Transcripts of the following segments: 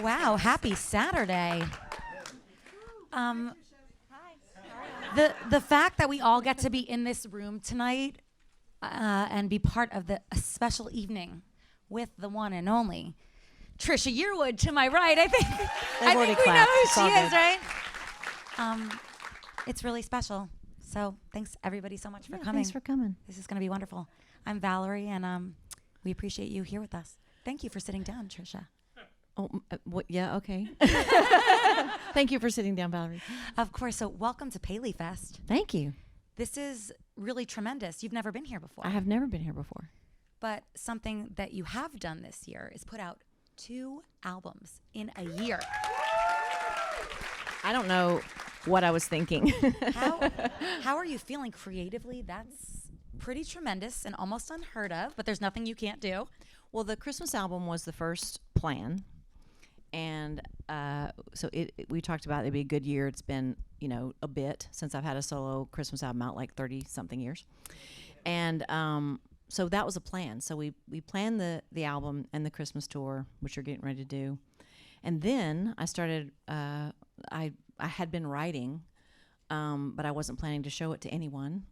Wow, happy Saturday. The fact that we all get to be in this room tonight and be part of a special evening with the one and only Trisha Yearwood to my right. I think we know who she is, right? It's really special. So thanks everybody so much for coming. Thanks for coming. This is going to be wonderful. I'm Valerie, and we appreciate you here with us. Thank you for sitting down, Trisha. Oh, yeah, okay. Thank you for sitting down, Valerie. Of course. So welcome to PaleyFest. Thank you. This is really tremendous. You've never been here before. I have never been here before. But something that you have done this year is put out 2 albums in a year. I don't know what I was thinking. How are you feeling creatively? That's pretty tremendous and almost unheard of, but there's nothing you can't do. Well, the Christmas album was the first plan. And so we talked about it'd be a good year. It's been, a bit since I've had a solo Christmas album out, like 30-something years. And so that was a plan. So we planned the album and the Christmas tour, which we're getting ready to do. And then I started, I had been writing, but I wasn't planning to show it to anyone.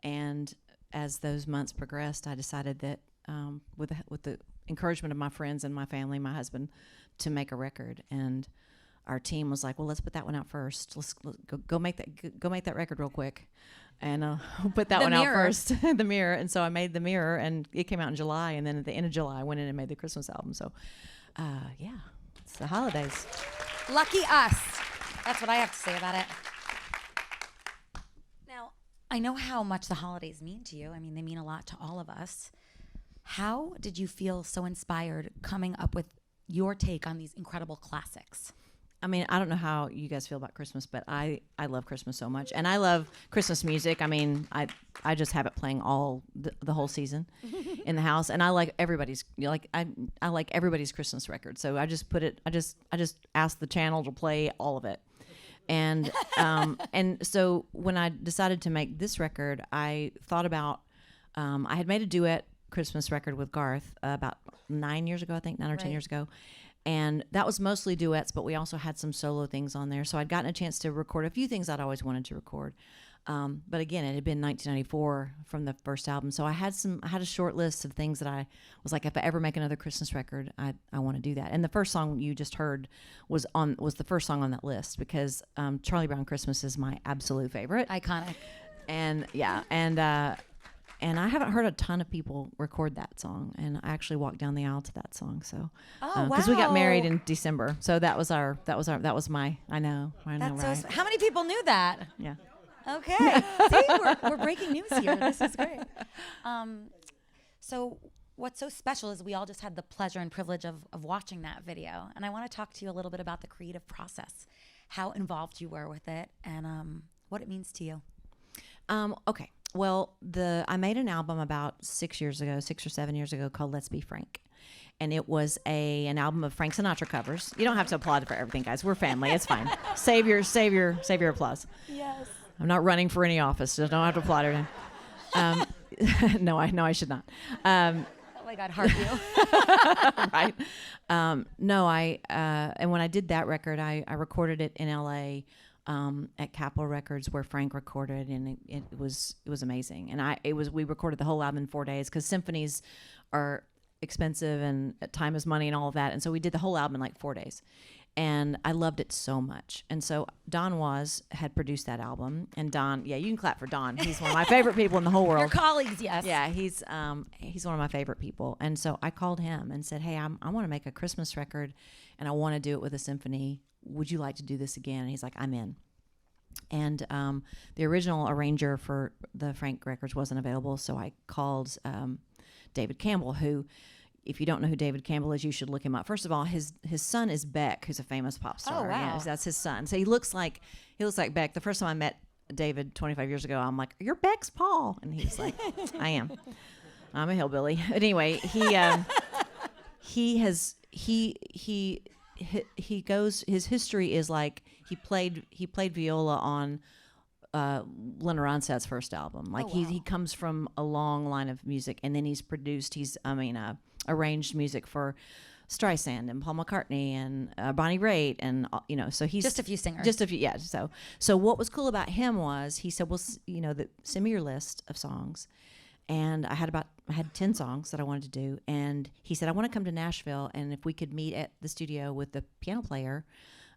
And as those months progressed, I decided that with the encouragement of my friends and my family, my husband, to make a record. And our team was like, well, let's put that one out first. Let's go make that record real quick. And put that one out first, The Mirror. And so I made The Mirror, and it came out in July. And then at the end of July, I went in and made the Christmas album. So, yeah, it's the holidays. Lucky us. That's what I have to say about it. Now, I know how much the holidays mean to you. I mean, they mean a lot to all of us. How did you feel so inspired coming up with your take on these incredible classics? I mean, I don't know how you guys feel about Christmas, but I love Christmas so much. And I love Christmas music. I mean, I just have it playing all the whole season in the house. And I like everybody's, I like everybody's Christmas record. So I just I just asked the channel to play all of it. And and so when I decided to make this record, I thought about, I had made a duet Christmas record with Garth about 9 years ago, I think, 9 or 10 years ago. And that was mostly duets, but we also had some solo things on there. So I'd gotten a chance to record a few things I'd always wanted to record. But again, it had been 1994 from the first album. So I had a short list of things that I was like, if I ever make another Christmas record, I want to do that. And the first song you just heard was the first song on that list, because Charlie Brown Christmas is my absolute favorite. Iconic. And yeah, and I haven't heard a ton of people record that song, and I actually walked down the aisle to that song. So, because we got married in December, so that was my. I know. That's right? so. How many people knew that? Yeah. Okay. See, we're breaking news here. This is great. So what's so special is we all just had the pleasure and privilege of watching that video, and I want to talk to you a little bit about the creative process, how involved you were with it, and what it means to you. Okay. Well, I made an album about 6 or 7 years ago called Let's Be Frank. And it was an album of Frank Sinatra covers. You don't have to applaud for everything, guys. We're family. It's fine. Save your applause. Yes. I'm not running for any office, so don't have to applaud everything. No, I should not. Oh my God, heart you. Right. And when I did that record, I recorded it in LA. At Capitol Records, where Frank recorded, and it was amazing. And we recorded the whole album in 4 days, because symphonies are expensive and time is money and all of that. And so we did the whole album in like 4 days, and I loved it so much. And so Don had produced that album, and Don, yeah, you can clap for Don. He's one of my favorite people in the whole world. Your colleagues, yes. Yeah, he's one of my favorite people. And so I called him and said, hey, I want to make a Christmas record, and I want to do it with a symphony. Would you like to do this again? And he's like, I'm in. And the original arranger for the Frank records wasn't available, so I called David Campbell, who, if you don't know who David Campbell is, you should look him up. First of all, his son is Beck, who's a famous pop star. Oh, wow. Yeah, that's his son. So he looks like Beck. The first time I met David 25 years ago, I'm like, you're Beck's Paul. And he's like, I am. I'm a hillbilly. But anyway, his history is like he played viola on Linda Ronstadt's first album. Like he comes from a long line of music, and then he's arranged music for Streisand and Paul McCartney and Bonnie Raitt and so he's Just a few singers. Just a few, yeah. So what was cool about him was he said, well, send me your list of songs, and I had 10 songs that I wanted to do, and he said, I want to come to Nashville, and if we could meet at the studio with the piano player,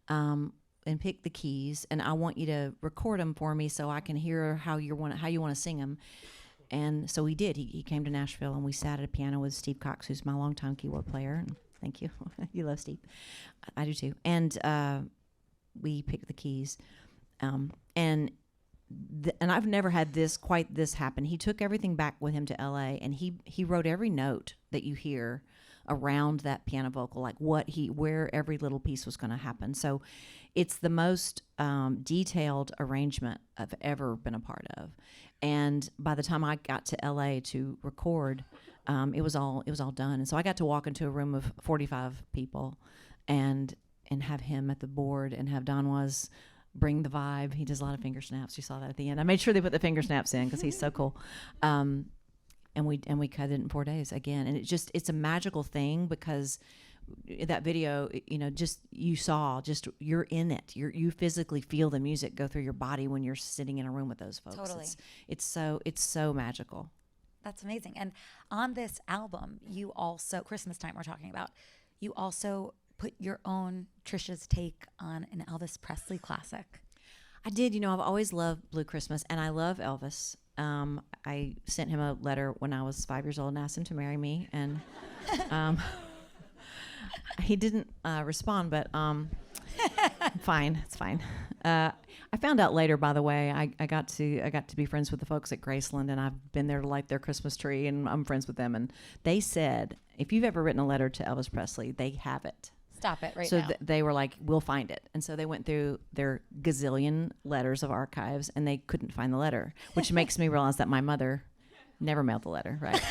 and pick the keys, and I want you to record them for me so I can hear how you want to sing them. And so we did. He came to Nashville, and we sat at a piano with Steve Cox, who's my longtime keyboard player. And thank you. You love Steve. I do too. And we picked the keys. And I've never had quite this happen. He took everything back with him to L.A., and he wrote every note that you hear around that piano vocal, like where every little piece was going to happen. So it's the most detailed arrangement I've ever been a part of. And by the time I got to LA to record, it was all done. And so I got to walk into a room of 45 people and have him at the board and have Don Was bring the vibe. He does a lot of finger snaps. You saw that at the end. I made sure they put the finger snaps in because he's so cool. And we cut it in 4 days again. And it's a magical thing because that video, you're in it. You physically feel the music go through your body when you're sitting in a room with those folks. Totally. It's so magical. That's amazing. And on this album, you also, Christmastime we're talking about, you also put your own Trisha's take on an Elvis Presley classic. I did. I've always loved Blue Christmas, and I love Elvis. I sent him a letter when I was 5 years old and asked him to marry me, and he didn't respond, but fine, it's fine. I found out later, by the way, I got to be friends with the folks at Graceland, and I've been there to light their Christmas tree, and I'm friends with them. And they said, if you've ever written a letter to Elvis Presley, they have it. Stop it right so now. So they were like, we'll find it. And so they went through their gazillion letters of archives, and they couldn't find the letter, which makes me realize that my mother never mailed the letter, right?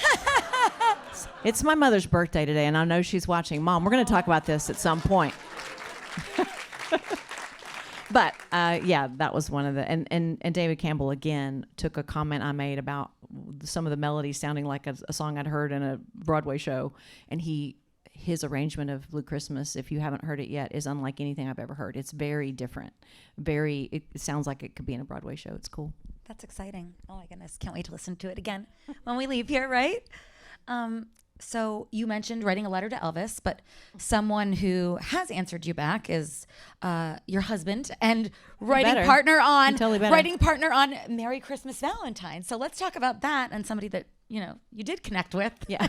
It's my mother's birthday today, and I know she's watching. Mom, we're going to talk about this at some point. But yeah, that was one of the and David Campbell again took a comment I made about some of the melodies sounding like a song I'd heard in a Broadway show, and his arrangement of Blue Christmas, if you haven't heard it yet, is unlike anything I've ever heard. It's very different. It sounds like it could be in a Broadway show. It's cool. That's exciting. Oh my goodness, can't wait to listen to it again when we leave here, right? So you mentioned writing a letter to Elvis, but someone who has answered you back is your husband and writing partner on Merry Christmas Valentine. So let's talk about that and somebody that you did connect with. Yeah.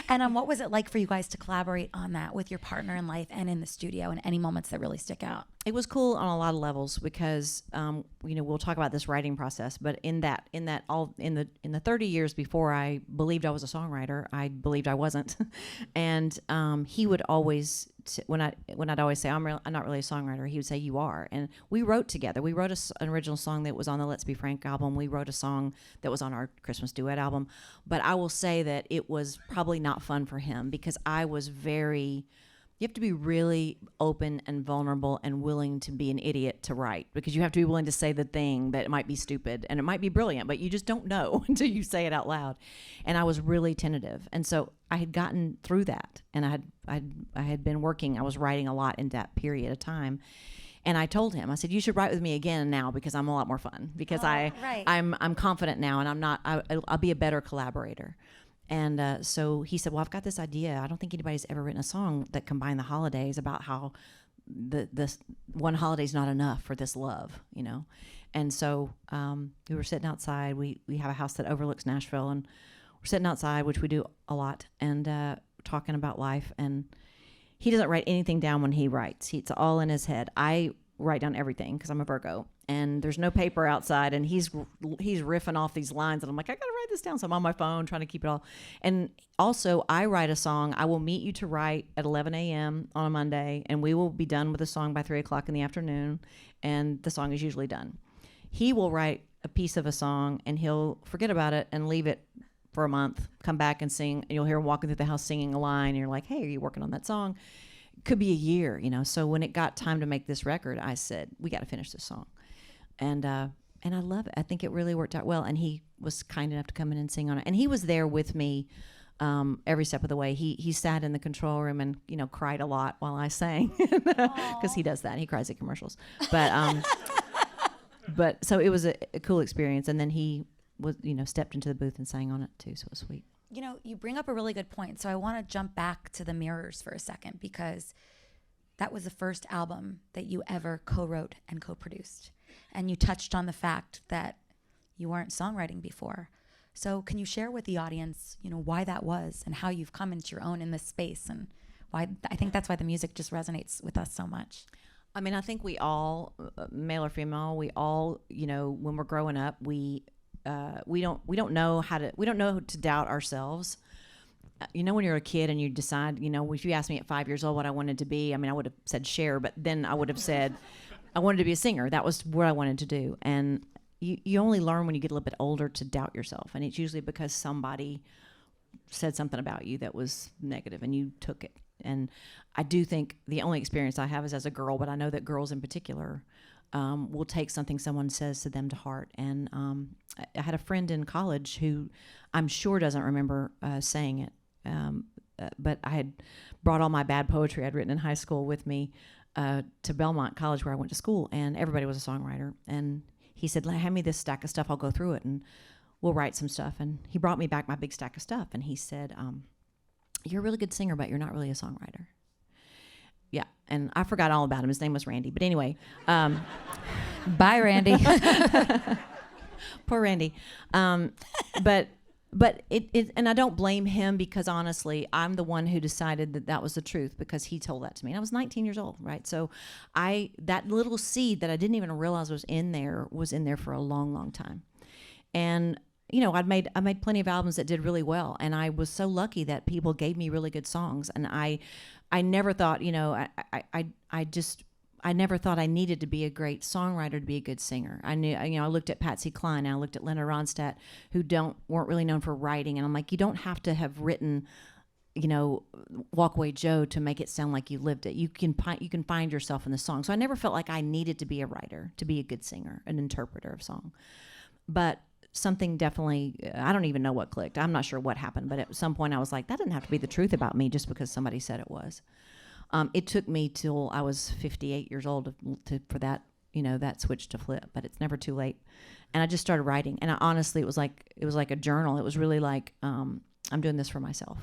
And what was it like for you guys to collaborate on that with your partner in life and in the studio, and any moments that really stick out? It was cool on a lot of levels because we'll talk about this writing process, but in the 30 years before I believed I was a songwriter, I believed I wasn't. And he would always when I'd always say I'm not really a songwriter, he would say you are. And we wrote together. We wrote an original song that was on the Let's Be Frank album. We wrote a song that was on our Christmas duet album. But I will say that it was probably not fun for him because I was you have to be really open and vulnerable and willing to be an idiot to write, because you have to be willing to say the thing that might be stupid and it might be brilliant, but you just don't know until you say it out loud. And I was really tentative. And so I had gotten through that, and I had been working. I was writing a lot in that period of time. And I told him, I said, you should write with me again now because I'm a lot more fun, because I'm confident now, and I'll be a better collaborator. And so he said, well, I've got this idea. I don't think anybody's ever written a song that combined the holidays, about how this one holiday's not enough for this love, And so we were sitting outside. We have a house that overlooks Nashville, and we're sitting outside, which we do a lot, and talking about life. And he doesn't write anything down when he writes. It's all in his head. I write down everything because I'm a Virgo, and there's no paper outside, and he's riffing off these lines, and I'm like, I gotta write this down. So I'm on my phone trying to keep it all. And also, I write a song. I will meet you to write at 11 a.m. on a Monday, and we will be done with the song by 3 o'clock in the afternoon, and the song is usually done. He will write a piece of a song, and he'll forget about it and leave it for a month, come back and sing, and you'll hear him walking through the house singing a line, and you're like, hey, are you working on that song? Could be a year, So when it got time to make this record, I said, we got to finish this song. And I love it. I think it really worked out well. And he was kind enough to come in and sing on it. And he was there with me every step of the way. He sat in the control room and, cried a lot while I sang, because he does that. He cries at commercials. But so it was a cool experience. And then he was, stepped into the booth and sang on it too. So it was sweet. You bring up a really good point. So I want to jump back to the Mirrors for a second, because that was the first album that you ever co-wrote and co-produced. And you touched on the fact that you weren't songwriting before. So can you share with the audience, why that was and how you've come into your own in this space, and why I think that's why the music just resonates with us so much. I mean, I think we all, male or female, we all, when we're growing up, we don't know to doubt ourselves. When you're a kid and you decide, if you asked me at 5 years old what I wanted to be, I mean, I would have said Cher, but then I would have said I wanted to be a singer. That was what I wanted to do. And you only learn when you get a little bit older to doubt yourself. And it's usually because somebody said something about you that was negative and you took it. And I do think the only experience I have is as a girl, but I know that girls in particular will take something someone says to them to heart. And I had a friend in college who I'm sure doesn't remember saying it, but I had brought all my bad poetry I'd written in high school with me to Belmont College, where I went to school, and everybody was a songwriter. And he said, hand me this stack of stuff, I'll go through it and we'll write some stuff. And he brought me back my big stack of stuff, and he said, you're a really good singer, but you're not really a songwriter. Yeah, and I forgot all about him. His name was Randy. But anyway. Bye, Randy. Poor Randy. But it and I don't blame him, because honestly, I'm the one who decided that was the truth, because he told that to me. And I was 19 years old, right? So that little seed that I didn't even realize was in there for a long, long time. And I made plenty of albums that did really well, and I was so lucky that people gave me really good songs. And I never thought, I never thought I needed to be a great songwriter to be a good singer. I knew, I looked at Patsy Cline, and I looked at Linda Ronstadt, who weren't really known for writing, and I'm like, you don't have to have written, Walk Away Joe to make it sound like you lived it. You can find yourself in the song. So I never felt like I needed to be a writer to be a good singer, an interpreter of song. But something definitely, I don't even know what clicked. I'm not sure what happened, but at some point I was like, that didn't have to be the truth about me just because somebody said it was. It took me till I was 58 years old for that, that switch to flip, but it's never too late. And I just started writing, and honestly, it was like a journal. It was really like, I'm doing this for myself.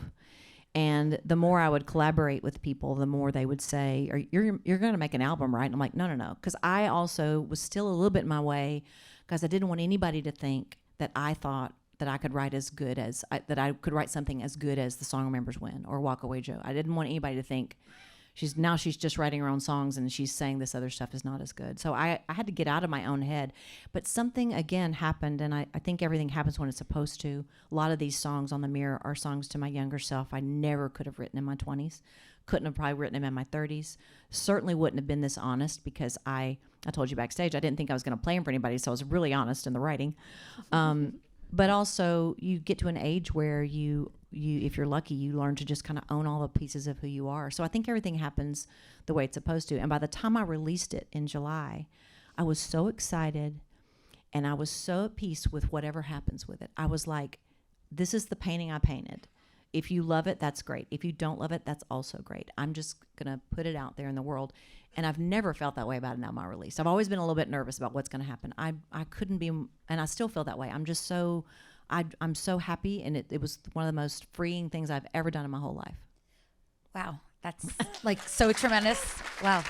And the more I would collaborate with people, the more they would say, you're going to make an album, right? And I'm like, no. Because I also was still a little bit in my way, because I didn't want anybody to think that I thought that I could write that I could write something as good as The Song Remembers When or Walk Away Joe. I didn't want anybody to think she's just writing her own songs and she's saying this other stuff is not as good. So I had to get out of my own head. But something, again, happened, and I think everything happens when it's supposed to. A lot of these songs on the Mirror are songs to my younger self I never could have written in my 20s. Couldn't have probably written them in my 30s. Certainly wouldn't have been this honest, because I told you backstage I didn't think I was going to play them for anybody, so I was really honest in the writing. But also, you get to an age where you if you're lucky, you learn to just kind of own all the pieces of who you are. So I think everything happens the way it's supposed to. And by the time I released it in July, I was so excited, and I was so at peace with whatever happens with it. I was like, this is the painting I painted. If you love it, that's great. If you don't love it, that's also great. I'm just going to put it out there in the world. And I've never felt that way about an album I released. I've always been a little bit nervous about what's going to happen. I couldn't be, and I still feel that way. I'm just so, I'm so happy, and it was one of the most freeing things I've ever done in my whole life. Wow, that's like so tremendous. Wow.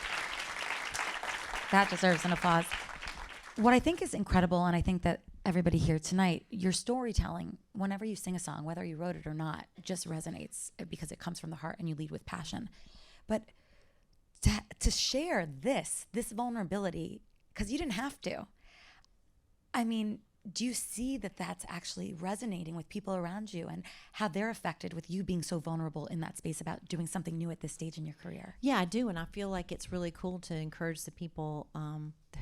That deserves an applause. What I think is incredible, and I think that everybody here tonight, your storytelling, whenever you sing a song, whether you wrote it or not, just resonates because it comes from the heart and you lead with passion. But to share this vulnerability, because you didn't have to. I mean, do you see that that's actually resonating with people around you, and how they're affected with you being so vulnerable in that space about doing something new at this stage in your career? Yeah, I do. And I feel like it's really cool to encourage the people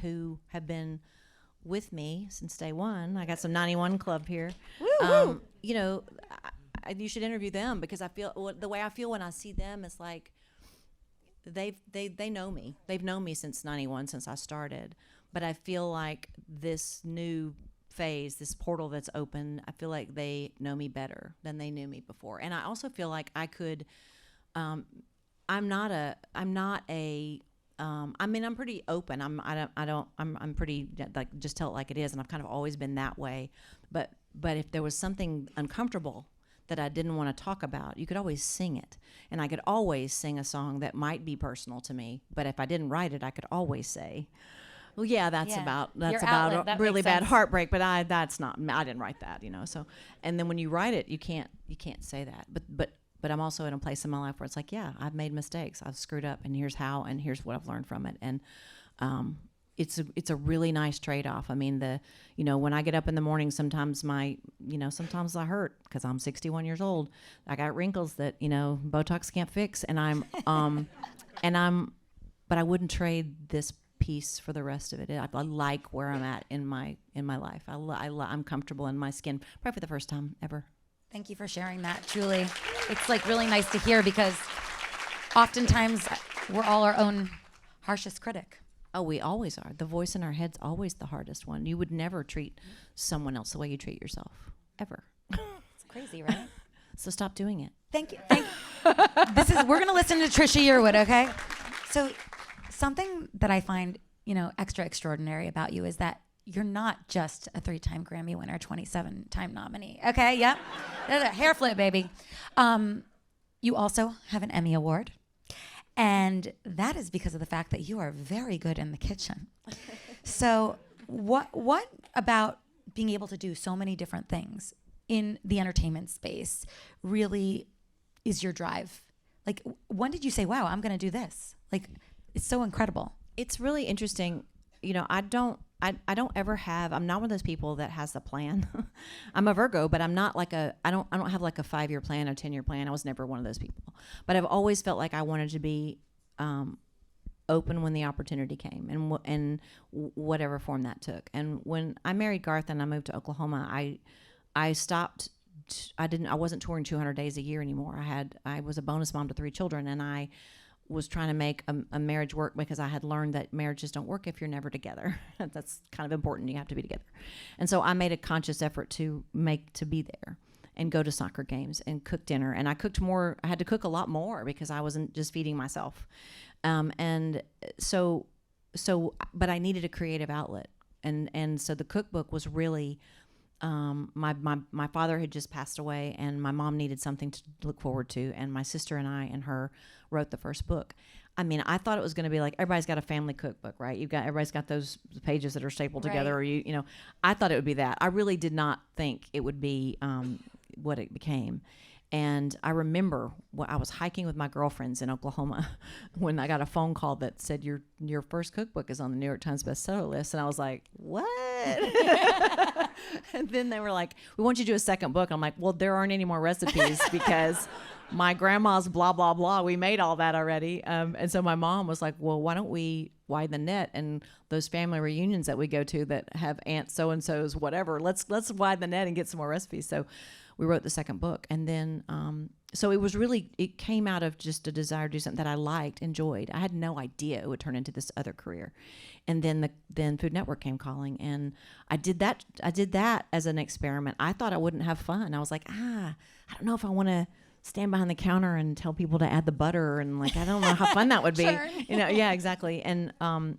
who have been with me since day one. I got some 91 Club here. Woo-hoo. You should interview them, because I feel the way I feel when I see them is like they know me. They've known me since 91, since I started. But I feel like this new phase, this portal that's open. I feel like they know me better than they knew me before. And I also feel like I could, I'm pretty open. I'm pretty, like, just tell it like it is. And I've kind of always been that way. But if there was something uncomfortable that I didn't want to talk about, you could always sing it. And I could always sing a song that might be personal to me. But if I didn't write it, I could always say, well, yeah, that's about that really makes bad sense. heartbreak, but I didn't write that, So, and then when you write it, you can't say that. But I'm also in a place in my life where it's like, yeah, I've made mistakes, I've screwed up, and here's how, and here's what I've learned from it. And it's a really nice trade-off. I mean, when I get up in the morning, sometimes sometimes I hurt because I'm 61 years old. I got wrinkles that Botox can't fix, and but I wouldn't trade this piece for the rest of it. I like where I'm at in my life. I'm comfortable in my skin, probably for the first time ever. Thank you for sharing that, Julie. It's like really nice to hear, because oftentimes we're all our own harshest critic. Oh, we always are. The voice in our head's always the hardest one. You would never treat someone else the way you treat yourself, ever. It's crazy, right? So stop doing it. Thank you. We're going to listen to Trisha Yearwood, okay? So something that I find, extra extraordinary about you is that you're not just a 3-time Grammy winner, 27-time nominee. Okay, yep. Hair flip, baby. You also have an Emmy Award. And that is because of the fact that you are very good in the kitchen. So what about being able to do so many different things in the entertainment space really is your drive? Like, when did you say, wow, I'm going to do this? Like, it's so incredible. It's really interesting. I don't ever have, I'm not one of those people that has a plan. I'm a Virgo, but I'm not like I don't have like a 5-year plan or 10-year plan. I was never one of those people. But I've always felt like I wanted to be open when the opportunity came, and whatever form that took. And when I married Garth and I moved to Oklahoma, I stopped. I wasn't touring 200 days a year anymore. I was a bonus mom to 3 children, and I was trying to make a marriage work because I had learned that marriages don't work if you're never together. That's kind of important. You have to be together. And so I made a conscious effort to be there and go to soccer games and cook dinner. And I cooked more. I had to cook a lot more because I wasn't just feeding myself. And so, but I needed a creative outlet. And so the cookbook was really, my father had just passed away, and my mom needed something to look forward to. And my sister and I and her wrote the first book. I mean, I thought it was going to be like, everybody's got a family cookbook, right? Everybody's got those pages that are stapled together, or I thought it would be that. I really did not think it would be what it became. And I remember I was hiking with my girlfriends in Oklahoma when I got a phone call that said, your first cookbook is on the New York Times bestseller list. And I was like, what? And then they were like, we want you to do a second book. I'm like, well, there aren't any more recipes because my grandma's blah, blah, blah. We made all that already. And so my mom was like, well, why don't we widen the net, and those family reunions that we go to that have Aunt so-and-so's whatever, let's widen the net and get some more recipes. So we wrote the second book. And then, so it came out of just a desire to do something that I liked, enjoyed. I had no idea it would turn into this other career. And then Food Network came calling, and I did that as an experiment. I thought I wouldn't have fun. I was like, I don't know if I want to stand behind the counter and tell people to add the butter, and like, I don't know how fun that would be. Sure. Yeah, exactly. And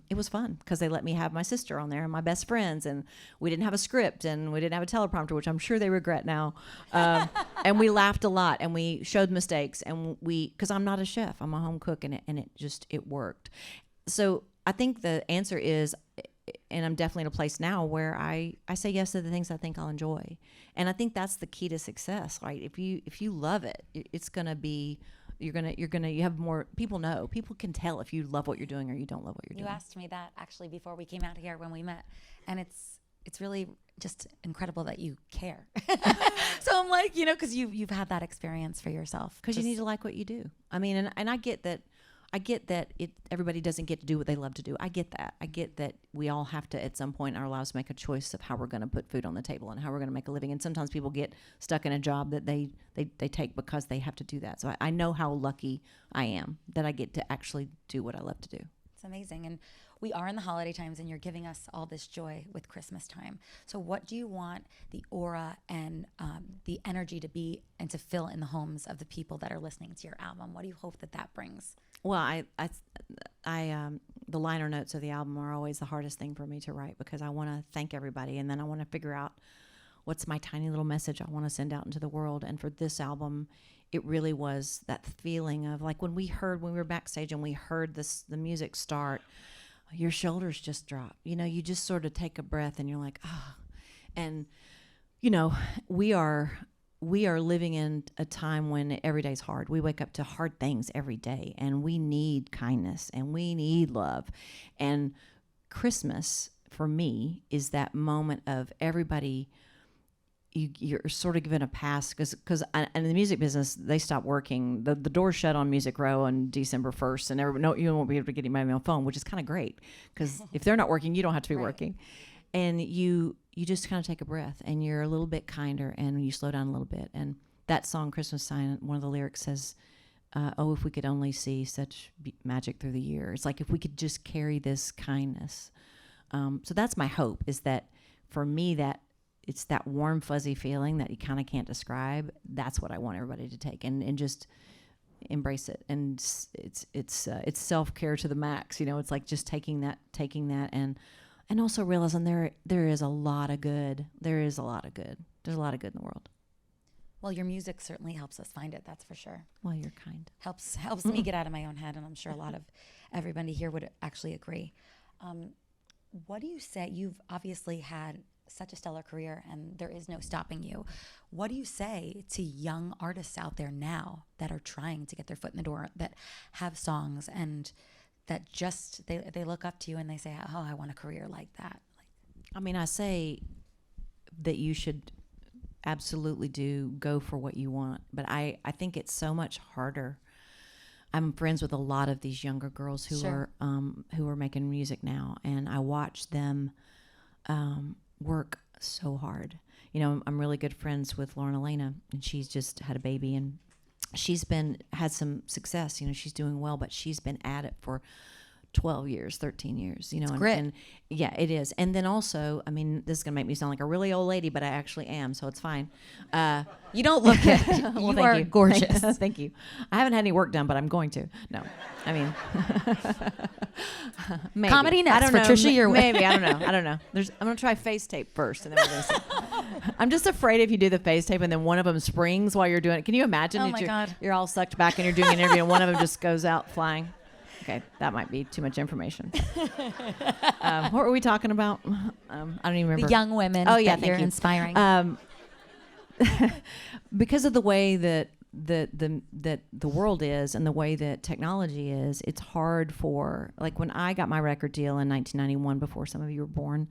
it was fun because they let me have my sister on there and my best friends, and we didn't have a script and we didn't have a teleprompter, which I'm sure they regret now. And we laughed a lot, and we showed mistakes, and because I'm not a chef, I'm a home cook, and it worked. So I think the answer is, and I'm definitely in a place now where I say yes to the things I think I'll enjoy. And I think that's the key to success, right? If you love it, it's going to be, you have more, people can tell if you love what you're doing or you don't love what you're doing. You asked me that actually before we came out here when we met. And it's really just incredible that you care. So I'm like, because you've had that experience for yourself. Because you need to like what you do. I mean, and I get that. Everybody doesn't get to do what they love to do. I get that. I get that we all have to, at some point in our lives, make a choice of how we're going to put food on the table and how we're going to make a living. And sometimes people get stuck in a job that they take because they have to do that. So I know how lucky I am that I get to actually do what I love to do. It's amazing. And we are in the holiday times, and you're giving us all this joy with Christmas time. So what do you want the aura and the energy to be and to fill in the homes of the people that are listening to your album? What do you hope that brings? Well, the liner notes of the album are always the hardest thing for me to write, because I want to thank everybody, and then I want to figure out what's my tiny little message I want to send out into the world. And for this album, it really was that feeling of like when we were backstage and we heard the music start, your shoulders just drop. You know, you just sort of take a breath and you're like, ah. And, you know, we are living in a time when every day's hard. We wake up to hard things every day, and we need kindness and we need love. And Christmas, for me, is that moment of everybody. You're sort of given a pass, because in the music business, they stop working. The doors shut on Music Row on December 1st, and you won't be able to get anybody on the phone, which is kind of great, because if they're not working, you don't have to be working. And you just kind of take a breath, and you're a little bit kinder, and you slow down a little bit. And that song, Christmastime, one of the lyrics says, oh, if we could only see such magic through the year. It's like if we could just carry this kindness. So that's my hope, is that for me, that it's that warm, fuzzy feeling that you kind of can't describe. That's what I want everybody to take and just embrace it. And it's self-care to the max. You know, it's like just taking that and also realizing there is a lot of good. There's a lot of good in the world. Well, your music certainly helps us find it. That's for sure. Well, you're kind. Helps me get out of my own head, and I'm sure a lot of everybody here would actually agree. What do you say? You've obviously had such a stellar career, and there is no stopping you. What do you say to young artists out there now that are trying to get their foot in the door, that have songs and that just they look up to you and they say, oh, I want a career like that? I mean, I say that you should absolutely go for what you want, but I think it's so much harder. I'm friends with a lot of these younger girls who are making music now, and I watch them work so hard. You know, I'm really good friends with Lauren Elena, and she's just had a baby, and she's had some success. You know, she's doing well, but she's been at it for 12 years, 13 years, you know. And yeah, it is. And then also, I mean, this is going to make me sound like a really old lady, but I actually am, so it's fine. You don't look it. Well, you are gorgeous. Thank you. I haven't had any work done, but I'm going to. No, I mean, maybe. Comedy next I don't for know. Trisha Yearwood. Maybe, I don't know. I'm going to try face tape first, and then we're going to see. I'm just afraid if you do the face tape and then one of them springs while you're doing it. Can you imagine? Oh my God. You're all sucked back and you're doing an interview and one of them just goes out flying. Okay, that might be too much information. What were we talking about? I don't even remember. The young women that you're inspiring. Because of the way that the world is and the way that technology is, it's hard for, like when I got my record deal in 1991, before some of you were born,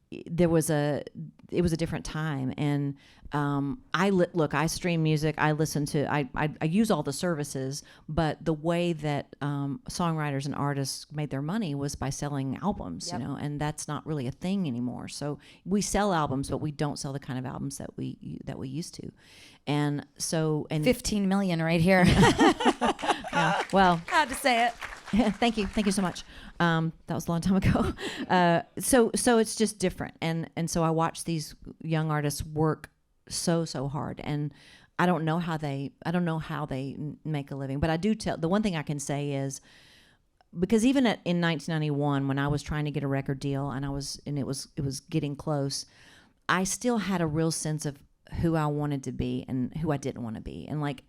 it was a different time, and I stream music. I listen to. I use all the services, but the way that songwriters and artists made their money was by selling albums. Yep. You know, and that's not really a thing anymore. So we sell albums, but we don't sell the kind of albums that we used to. And so 15 million right here. Yeah, well, Had to say it. Thank you so much. That was a long time ago. So it's just different, and so I watch these young artists work so hard, and I don't know how they make a living, but I do tell. The one thing I can say is, because even in 1991, when I was trying to get a record deal, and it was getting close, I still had a real sense of who I wanted to be and who I didn't want to be, and like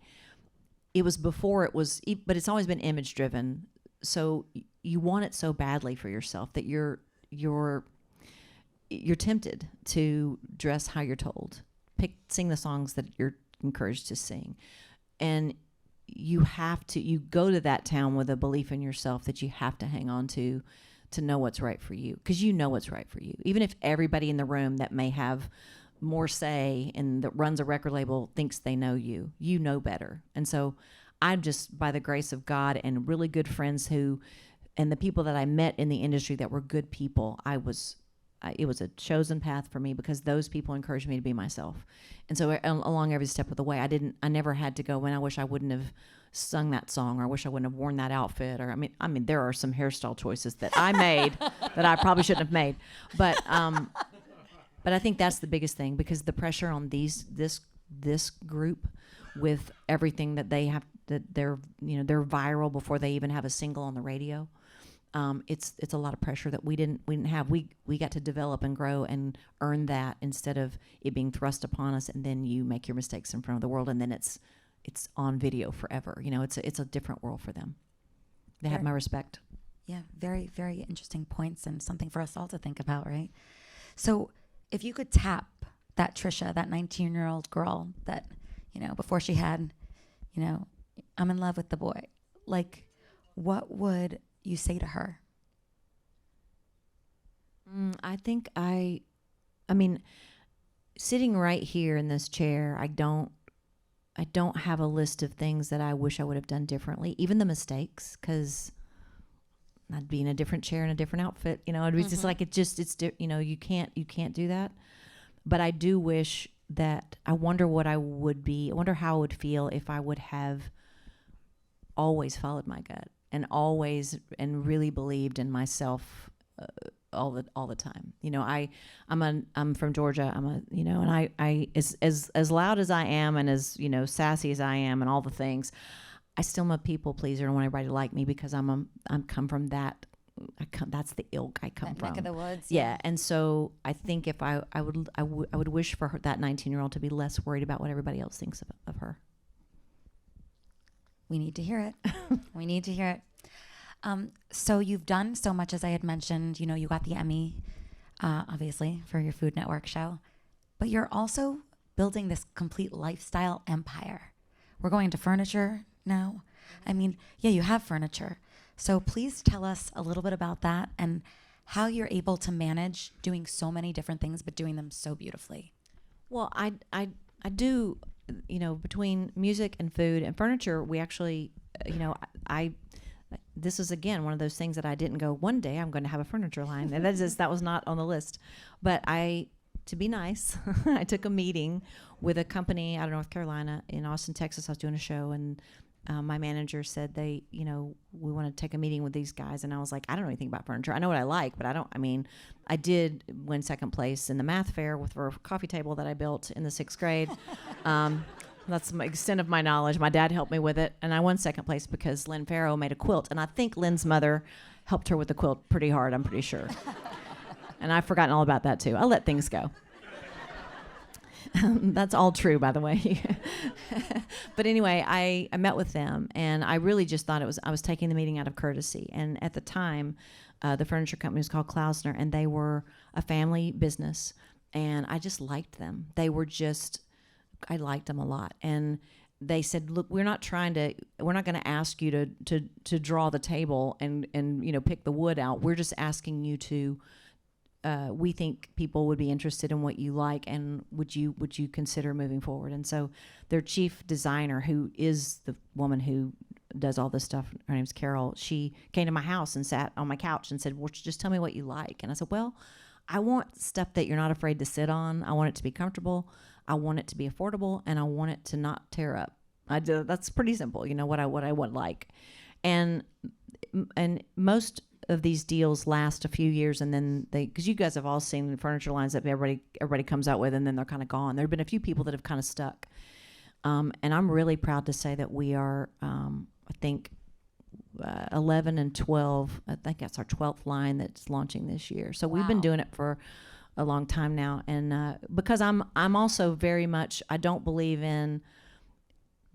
it was before it was, but it's always been image driven. So you want it so badly for yourself that you're tempted to dress how you're told, sing the songs that you're encouraged to sing, and you go to that town with a belief in yourself that you have to hang on to know what's right for you, because you know what's right for you, even if everybody in the room that may have more say and that runs a record label thinks they know you know better. And so I'm just, by the grace of God and really good friends and the people that I met in the industry that were good people, I was it was a chosen path for me because those people encouraged me to be myself. And so along every step of the way, I never had to go, when I wish I wouldn't have sung that song, or I wish I wouldn't have worn that outfit, or I mean there are some hairstyle choices that I made that I probably shouldn't have made. But I think that's the biggest thing, because the pressure on this group, with everything that they have, that they're viral before they even have a single on the radio. It's a lot of pressure that we didn't have. We got to develop and grow and earn that, instead of it being thrust upon us, and then you make your mistakes in front of the world, and then it's on video forever. It's a different world for them. They have my respect. Yeah, very, very interesting points, and something for us all to think about, right? So if you could tap that Trisha, that 19-year-old girl that, before she had, I'm in love with the boy, like, what would you say to her? I think I mean, sitting right here in this chair, I don't have a list of things that I wish I would have done differently, even the mistakes, because I'd be in a different chair in a different outfit. It'd be just like, you can't do that. But I do wish that, I wonder how I would feel if I would have always followed my gut and really believed in myself all the time. I'm from Georgia. And I as loud as I am, and as sassy as I am, and all the things, I still am a people pleaser. I want everybody to like me, because I'm come from that. That's the ilk I come from. Neck of the woods. Yeah, and so I think if I would wish for that 19-year-old to be less worried about what everybody else thinks of her. We need to hear it. We need to hear it. So you've done so much, as I had mentioned. You got the Emmy, obviously, for your Food Network show, but you're also building this complete lifestyle empire. We're going into furniture now. I mean, yeah, you have furniture. So please tell us a little bit about that, and how you're able to manage doing so many different things, but doing them so beautifully. Well, I do, between music and food and furniture, we actually, this is, again, one of those things that I didn't go, one day I'm going to have a furniture line. And that was not on the list. But to be nice, I took a meeting with a company out of North Carolina. In Austin, Texas. I was doing a show, and my manager said we want to take a meeting with these guys. And I was like, I don't know anything about furniture. I know what I like, but I did win second place in the math fair for a coffee table that I built in the 6th grade. That's the extent of my knowledge. My dad helped me with it, and I won second place because Lynn Farrow made a quilt, and I think Lynn's mother helped her with the quilt pretty hard, I'm pretty sure. And I've forgotten all about that too. I'll let things go. That's all true, by the way. But anyway, I met with them, and I really just thought I was taking the meeting out of courtesy. And at the time, the furniture company was called Klausner, and they were a family business, and I just liked them. I liked them a lot. And they said, look, we're not going to ask you to draw the table and pick the wood out. We're just asking you to, we think people would be interested in what you like, and would you consider moving forward? And so their chief designer, who is the woman who does all this stuff, her name's Carol, she came to my house and sat on my couch and said, well, just tell me what you like. And I said, well, I want stuff that you're not afraid to sit on. I want it to be comfortable. I want it to be affordable, and I want it to not tear up. That's pretty simple, what I would like. And most of these deals last a few years, and then because you guys have all seen the furniture lines that everybody comes out with, and then they're kind of gone. There have been a few people that have kind of stuck. And I'm really proud to say that we are, I think, 11 and 12. I think that's our 12th line that's launching this year. So we've been doing it for a long time now, and because I'm also very much, I don't believe in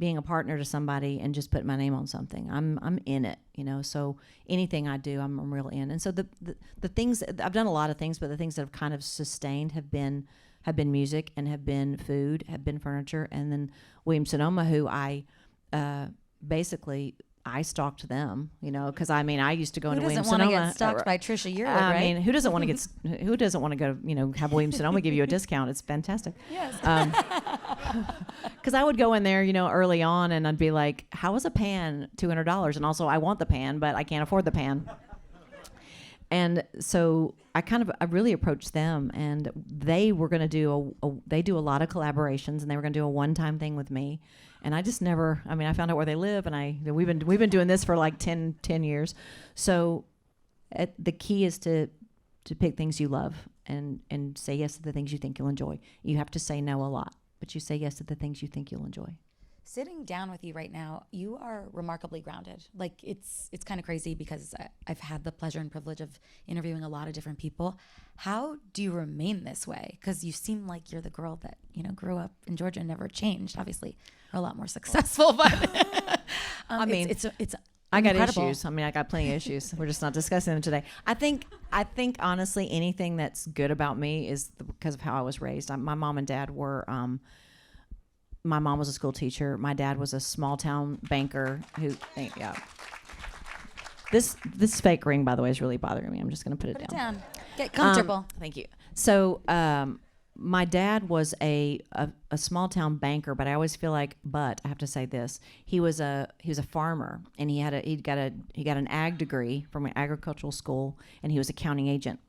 being a partner to somebody and just putting my name on something. I'm in it, so anything I do, I'm real in. And so the things, I've done a lot of things, but the things that have kind of sustained have been music, and have been food, have been furniture. And then Williams-Sonoma, who I basically, I stalked them, because I used to go into Williams-Sonoma. Who doesn't want to get stalked by Trisha Yearwood, right? I mean, who doesn't want to go, have Williams-Sonoma give you a discount? It's fantastic. Yes. Because I would go in there, early on, and I'd be like, how is a pan $200? And also, I want the pan, but I can't afford the pan. And so I really approached them, and they were going to do they do a lot of collaborations, and they were going to do a one-time thing with me. And I just never, I found out where they live, and we've been doing this for like 10 years. So the key is to pick things you love and say yes to the things you think you'll enjoy. You have to say no a lot, but you say yes to the things you think you'll enjoy. Sitting down with you right now, you are remarkably grounded. Like it's kind of crazy because I've had the pleasure and privilege of interviewing a lot of different people. How do you remain this way? Because you seem like you're the girl that grew up in Georgia and never changed. Obviously, you're a lot more successful, but it's I got incredible. issues. I got plenty of issues. We're just not discussing them today. I think honestly, anything that's good about me is because of how I was raised. My mom and dad were. My mom was a school teacher. My dad was a small town banker yeah. This fake ring, by the way, is really bothering me. I'm just going to put it down. Get comfortable. Thank you. So my dad was a small town banker, but I always feel like, I have to say this. He was a farmer, and he got an ag degree from an agricultural school, and he was a county agent.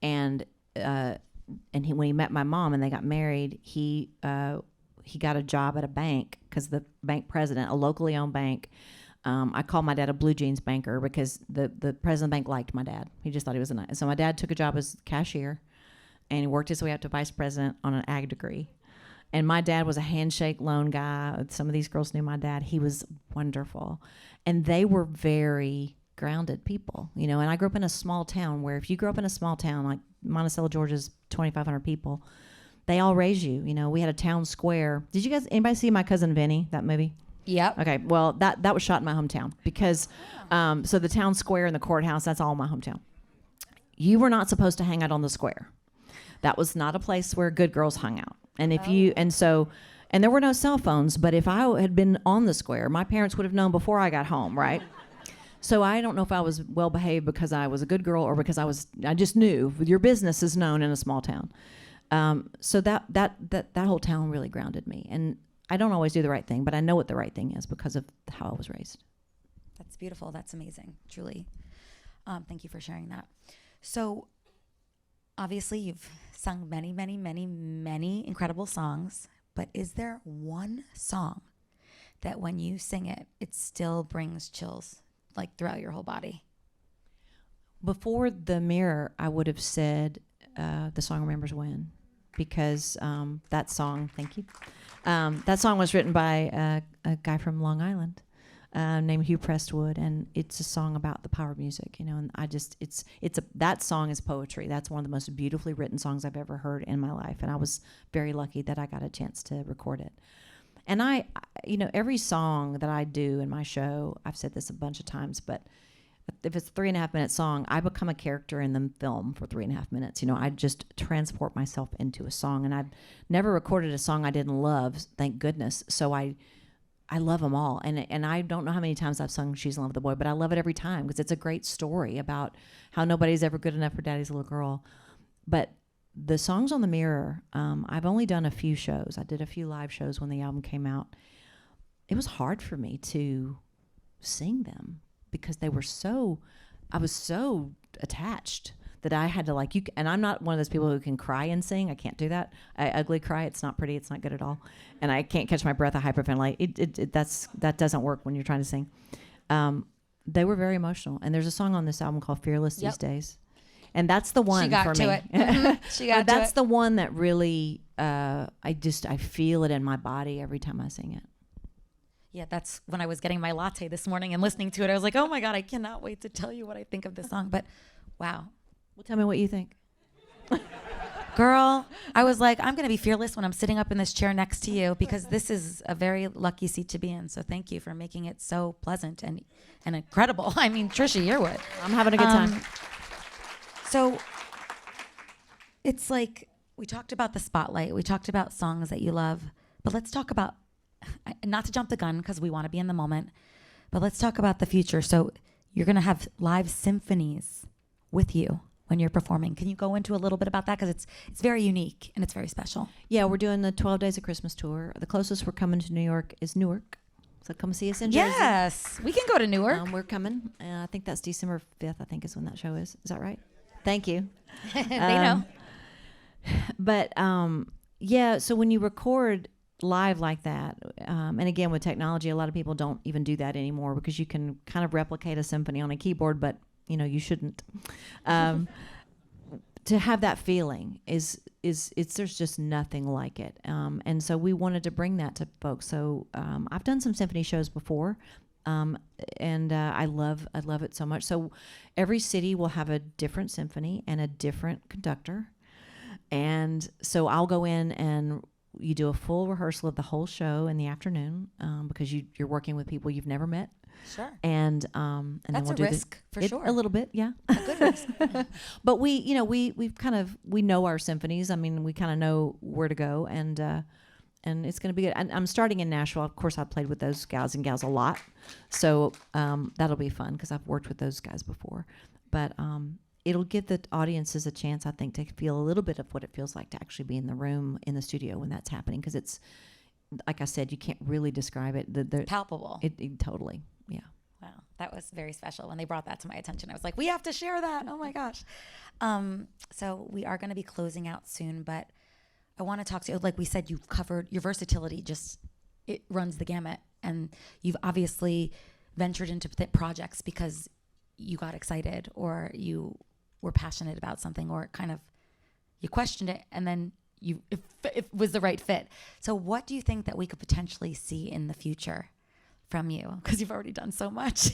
And when he met my mom and they got married, he got a job at a bank because the bank president, a locally owned bank, I call my dad a blue jeans banker because the president of the bank liked my dad. He just thought he was a nice. So my dad took a job as cashier, and he worked his way up to vice president on an ag degree. And my dad was a handshake loan guy. Some of these girls knew my dad. He was wonderful. And they were very grounded people, And I grew up in a small town where if you grew up in a small town, like Monticello, Georgia's 2,500 people, they all raise you. We had a town square. Did you guys, anybody see My Cousin Vinny, that movie? Yep. Okay, well, that was shot in my hometown because, so the town square and the courthouse, that's all my hometown. You were not supposed to hang out on the square. That was not a place where good girls hung out. And and there were no cell phones, but if I had been on the square, my parents would have known before I got home, right? So I don't know if I was well behaved because I was a good girl or because I just knew your business is known in a small town. So that whole town really grounded me. And I don't always do the right thing, but I know what the right thing is because of how I was raised. That's beautiful. That's amazing. Truly. Thank you for sharing that. So obviously you've sung many, many, many, many incredible songs, but is there one song that when you sing it, it still brings chills like throughout your whole body? Before The Mirror, I would have said The Song Remembers When, because that song, thank you, that song was written by a guy from Long Island named Hugh Prestwood, and it's a song about the power of music, and that song is poetry. That's one of the most beautifully written songs I've ever heard in my life, and I was very lucky that I got a chance to record it. And every song that I do in my show, I've said this a bunch of times, but if it's a 3.5 minute song, I become a character in the film for 3.5 minutes. I just transport myself into a song, and I've never recorded a song I didn't love, thank goodness. So I love them all, and I don't know how many times I've sung "She's in Love with the Boy," but I love it every time because it's a great story about how nobody's ever good enough for Daddy's little girl. But the songs on The Mirror, I've only done a few shows. I did a few live shows when the album came out. It was hard for me to sing them because I was so attached that I had to and I'm not one of those people who can cry and sing. I can't do that. I ugly cry. It's not pretty. It's not good at all. And I can't catch my breath. I hyperventilate. That doesn't work when you're trying to sing. They were very emotional. And there's a song on this album called Fearless These Days. And that's the one for me. She got to that's it. the one that really, I feel it in my body every time I sing it. Yeah, that's when I was getting my latte this morning and listening to it. I was like, oh my God, I cannot wait to tell you what I think of this song. But wow. Well, tell me what you think. Girl, I was like, I'm going to be fearless when I'm sitting up in this chair next to you because this is a very lucky seat to be in. So thank you for making it so pleasant and incredible. I mean, Trisha Yearwood. I'm having a good time. So it's like we talked about the spotlight. We talked about songs that you love. But let's talk about, not to jump the gun because we want to be in the moment, but let's talk about the future. So you're going to have live symphonies with you when you're performing. Can you go into a little bit about that? Because it's very unique and it's very special. Yeah, we're doing the 12 Days of Christmas tour. The closest we're coming to New York is Newark. So come see us in Jersey. Yes, we can go to Newark. We're coming. I think that's December 5th, I think is when that show is. Is that right? Thank you. They know. But yeah, so when you record live like that, and again with technology, a lot of people don't even do that anymore because you can kind of replicate a symphony on a keyboard, but you shouldn't. To have that feeling is there's just nothing like it, and so we wanted to bring that to folks. So I've done some symphony shows before, and I love it so much. So every city will have a different symphony and a different conductor, and so I'll go in and you do a full rehearsal of the whole show in the afternoon, because you're working with people you've never met. Sure. And that's then we'll a do risk for sure. A little bit, yeah. A good risk. But we know our symphonies. I mean, we kind of know where to go, and it's going to be good. And I'm starting in Nashville. Of course, I played with those guys and gals a lot, so that'll be fun because I've worked with those guys before. But it'll give the audiences a chance, I think, to feel a little bit of what it feels like to actually be in the room in the studio when that's happening, because it's, like I said, you can't really describe it. Palpable. It totally. Yeah. Wow, that was very special. When they brought that to my attention, I was like, we have to share that. Oh my gosh. So we are going to be closing out soon, but I want to talk to you. Like we said, you've covered your versatility, it runs the gamut. And you've obviously ventured into projects because you got excited or you were passionate about something, or kind of you questioned it and then it was the right fit. So what do you think that we could potentially see in the future from you? Because you've already done so much.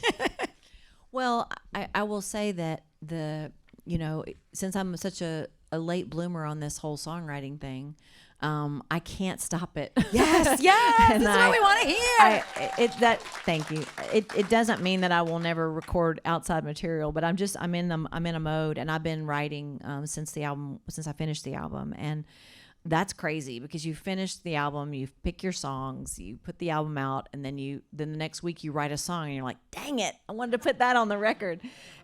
Well, I will say that since I'm such a late bloomer on this whole songwriting thing, I can't stop it. Yes, this is what we want to hear. Thank you. It doesn't mean that I will never record outside material, but I'm in a mode, and I've been writing since I finished the album, and that's crazy because you finish the album, you pick your songs, you put the album out, and then the next week you write a song, and you're like, dang it, I wanted to put that on the record,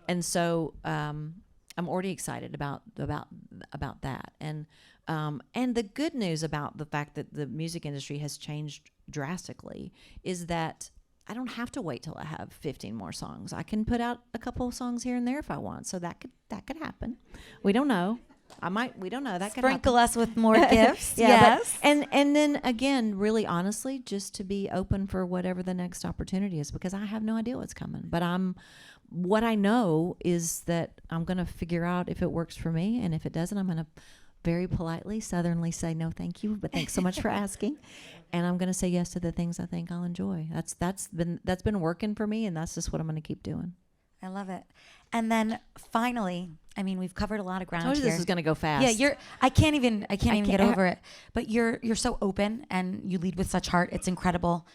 and so I'm already excited about that, and the good news about the fact that the music industry has changed drastically is that I don't have to wait till I have 15 more songs. I can put out a couple of songs here and there if I want, so that could happen. We don't know. We don't know. That could sprinkle happen. us with more gifts. Yeah, yes. And then again, really honestly, just to be open for whatever the next opportunity is, because I have no idea what's coming. But what I know is that I'm going to figure out if it works for me, and if it doesn't, I'm going to very politely, southernly say no, thank you, but thanks so much for asking. And I'm going to say yes to the things I think I'll enjoy. That's been working for me, and that's just what I'm going to keep doing. I love it. And then finally, I mean, we've covered a lot of ground I told you here. this is going to go fast. Yeah, I can't even get over it. But you're so open and you lead with such heart. It's incredible.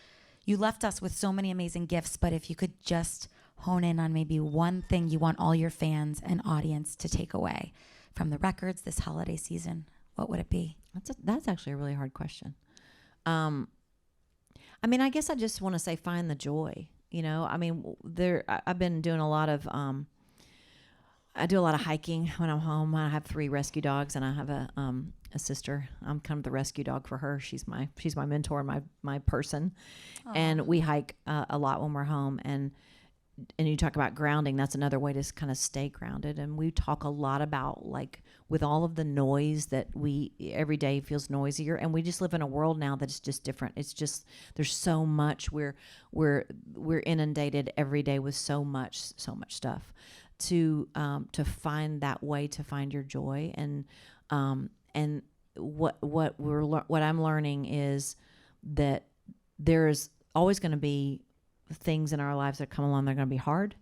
You left us with so many amazing gifts, but if you could just hone in on maybe one thing you want all your fans and audience to take away from the records this holiday season, what would it be? That's actually a really hard question. I mean, I guess I just want to say find the joy. I mean, I've been doing a lot of I do a lot of hiking when I'm home. I have 3 rescue dogs, and I have a sister. I'm kind of the rescue dog for her. She's my mentor, my person. Aww. And we hike a lot when we're home. And you talk about grounding. That's another way to kind of stay grounded. And we talk a lot about, like, with all of the noise that every day feels noisier, and we just live in a world now that's just different. It's just there's so much. We're inundated every day with so much stuff. To find that way to find your joy, and what I'm learning is that there's always going to be things in our lives that come along that are going to be hard,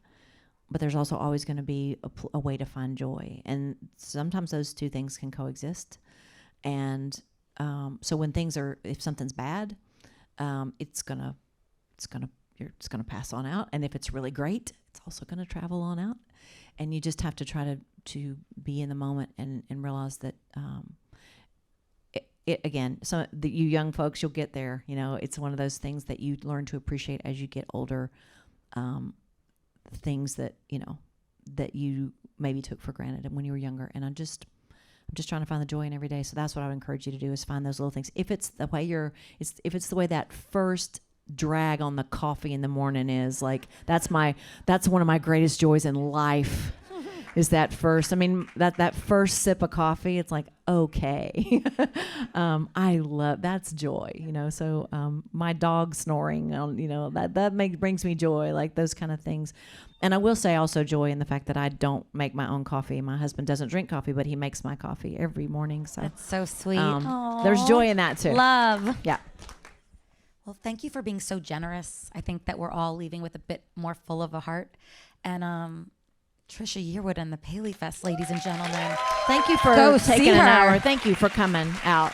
but there's also always going to be a way to find joy, and sometimes those two things can coexist. And so when if something's bad, it's gonna pass on out, and if it's really great, it's also going to travel on out. And you just have to try to be in the moment and realize that again, you young folks, you'll get there. It's one of those things that you learn to appreciate as you get older. Things that that you maybe took for granted when you were younger. And I'm just trying to find the joy in every day. So that's what I would encourage you to do, is find those little things. If it's the way that first drag on the coffee in the morning is. Like that's one of my greatest joys in life. Is that first? I mean, that first sip of coffee. It's like, okay, I love that's joy, you know. So my dog snoring, you know, that brings me joy, like those kind of things. And I will say also joy in the fact that I don't make my own coffee. My husband doesn't drink coffee, but he makes my coffee every morning. So that's so sweet. There's joy in that too. Love. Yeah. Well, thank you for being so generous. I think that we're all leaving with a bit more full of a heart. And Trisha Yearwood and the PaleyFest, ladies and gentlemen. Thank you for Go taking see an her. hour. Thank you for coming out.